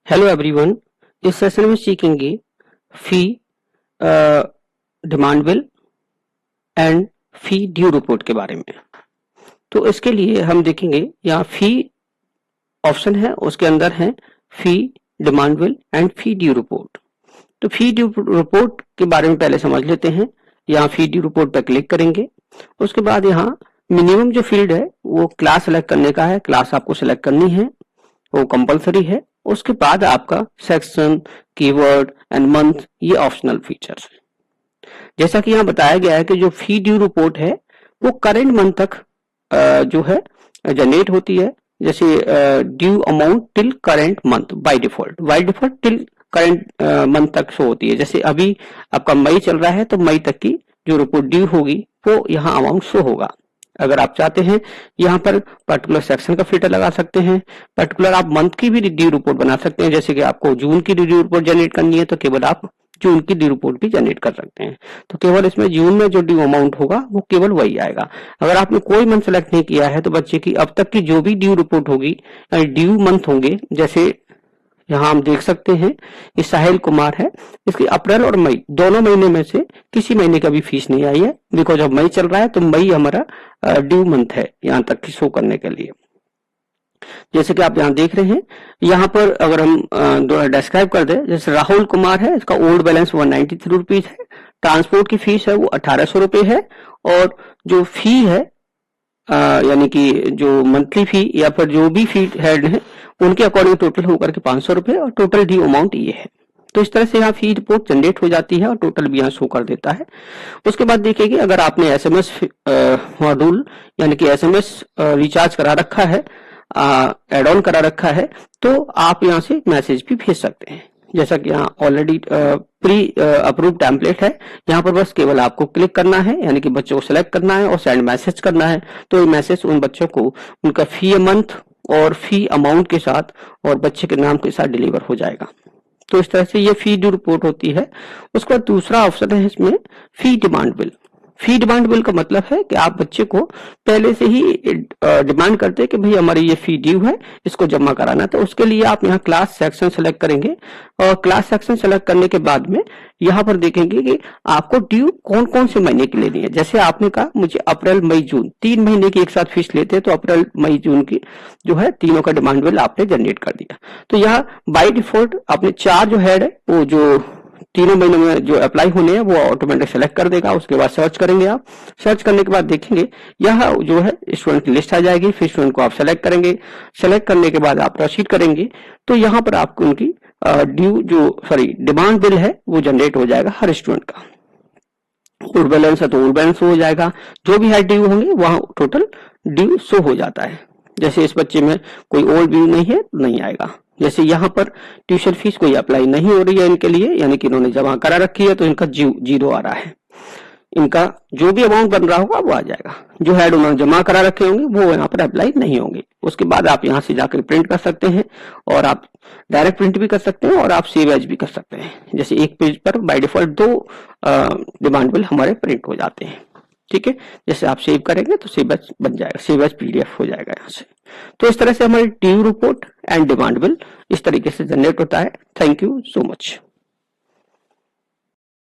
Hello everyone. इस session में सीखेंगे fee, demand bill and fee due report के बारे में। तो इसके लिए हम देखेंगे यहाँ फी ऑप्शन है, उसके अंदर है fee, demand bill and fee due report. तो फी ड्यू रिपोर्ट के बारे में पहले समझ लेते हैं। यहाँ फी ड्यू रिपोर्ट पर क्लिक करेंगे। उसके बाद यहाँ मिनिमम जो फील्ड है वो क्लास सेलेक्ट करने का है। क्लास आपको सेलेक्ट करनी है, वो कंपलसरी है। उसके बाद आपका सेक्शन, कीवर्ड एंड मंथ ये ऑप्शनल फीचर्स है। जैसा कि यहाँ बताया गया है कि जो फी ड्यू रिपोर्ट है वो करेंट मंथ तक जो है जनरेट होती है। जैसे due amount till current month by default till current month तक शो होती है। जैसे अभी आपका मई चल रहा है तो मई तक की जो रिपोर्ट ड्यू होगी वो यहाँ अमाउंट शो होगा। अगर आप चाहते हैं यहाँ पर पर्टिकुलर सेक्शन का फिल्टर लगा सकते हैं, पर्टिकुलर आप मंथ की भी ड्यू रिपोर्ट बना सकते हैं। जैसे कि आपको जून की ड्यू रिपोर्ट जनरेट करनी है तो केवल आप जून की ड्यू रिपोर्ट भी जनरेट कर सकते हैं। तो केवल इसमें जून में जो ड्यू अमाउंट होगा वो केवल वही आएगा। अगर आपने कोई मंथ सेलेक्ट नहीं किया है तो बच्चे की अब तक की जो भी ड्यू रिपोर्ट होगी, ड्यू मंथ होंगे, जैसे यहाँ हम देख सकते हैं ये साहिल कुमार है, इसकी अप्रैल और मई दोनों महीने में से किसी महीने का भी फीस नहीं आई है। बिकॉज अब मई चल रहा है तो मई हमारा ड्यू मंथ है यहाँ तक की शो करने के लिए। जैसे कि आप यहाँ देख रहे हैं, यहाँ पर अगर हम डिस्क्राइब कर दें, जैसे राहुल कुमार है, इसका ओल्ड बैलेंस 193 रुपीज है, ट्रांसपोर्ट की फीस है वो 1800 रुपए है, और जो फी है यानी कि जो मंथली फी या फिर जो भी फी हेड है उनके अकॉर्डिंग टोटल होकर के 500 रुपए और टोटल ड्यू अमाउंट ये है। तो इस तरह से यहाँ फी रिपोर्ट जनरेट हो जाती है और टोटल भी यहाँ शो कर देता है। उसके बाद देखिए अगर आपने एसएमएस मॉड्यूल यानी कि एसएमएस रिचार्ज करा रखा है, एड ऑन करा रखा है, तो आप यहाँ से मैसेज भी भेज सकते हैं। जैसा कि यहाँ ऑलरेडी प्री अप्रूव टेम्पलेट है, यहाँ पर बस केवल आपको क्लिक करना है यानी कि बच्चों को सिलेक्ट करना है और सेंड मैसेज करना है। तो ये मैसेज उन बच्चों को उनका फी मंथ और फी अमाउंट के साथ और बच्चे के नाम के साथ डिलीवर हो जाएगा। तो इस तरह से ये फी ड्यू रिपोर्ट होती है। उसके बाद दूसरा ऑप्शन है इसमें फी डिमांड बिल। फी डिमांड बिल का मतलब है कि आप बच्चे को पहले से ही डिमांड करते हैं कि भाई हमारी ये फी ड्यू है, इसको जमा कराना। तो उसके लिए आप यहाँ क्लास सेक्शन सेलेक्ट करेंगे और क्लास सेक्शन सेलेक्ट करने के बाद में यहाँ पर देखेंगे कि आपको ड्यू कौन कौन से महीने की लेनी है। जैसे आपने कहा मुझे अप्रैल मई जून 3 महीने की एक साथ फीस लेते हैं, तो अप्रैल मई जून की जो है तीनों का डिमांड बिल आपने जनरेट कर दिया। तो यहाँ बाय डिफॉल्ट आपने 4 जो हेड है वो जो तीनों महीनों में जो अप्लाई होने हैं वो ऑटोमेटिक सेलेक्ट कर देगा। उसके बाद सर्च करेंगे, आप सर्च करने के बाद देखेंगे यहाँ जो है स्टूडेंट की लिस्ट आ जाएगी। फिर स्टूडेंट को आप सेलेक्ट करेंगे, सेलेक्ट करने के बाद आप प्रोसीड करेंगे तो यहाँ पर आपको उनकी डिमांड बिल है वो जनरेट हो जाएगा हर स्टूडेंट का। ओल्ड बैलेंस है तो ओल्ड बैलेंस हो जाएगा, जो भी हेड ड्यू होंगे वहां टोटल ड्यू शो हो जाता है। जैसे इस बच्चे में कोई ओल्ड ड्यू नहीं है, नहीं आएगा। जैसे यहाँ पर ट्यूशन फीस कोई अप्लाई नहीं हो रही है इनके लिए, यानी कि इन्होंने जमा करा रखी है तो इनका जीरो आ रहा है। इनका जो भी अमाउंट बन रहा होगा वो आ जाएगा। जो हेड उन्होंने जमा करा रखे होंगे वो यहाँ पर अप्लाई नहीं होंगे। उसके बाद आप यहाँ से जाकर प्रिंट कर सकते हैं और आप डायरेक्ट प्रिंट भी कर सकते हैं और आप सेव एज भी कर सकते हैं। जैसे एक पेज पर बाय डिफॉल्ट 2 डिमांड बिल हमारे प्रिंट हो जाते हैं। ठीक है, जैसे आप सेव करेंगे तो सेव एज बन जाएगा, सेव एज पीडीएफ हो जाएगा यहाँ से। तो इस तरह से हमारी due report and demand bill इस तरीके से जनरेट होता है। Thank you so much.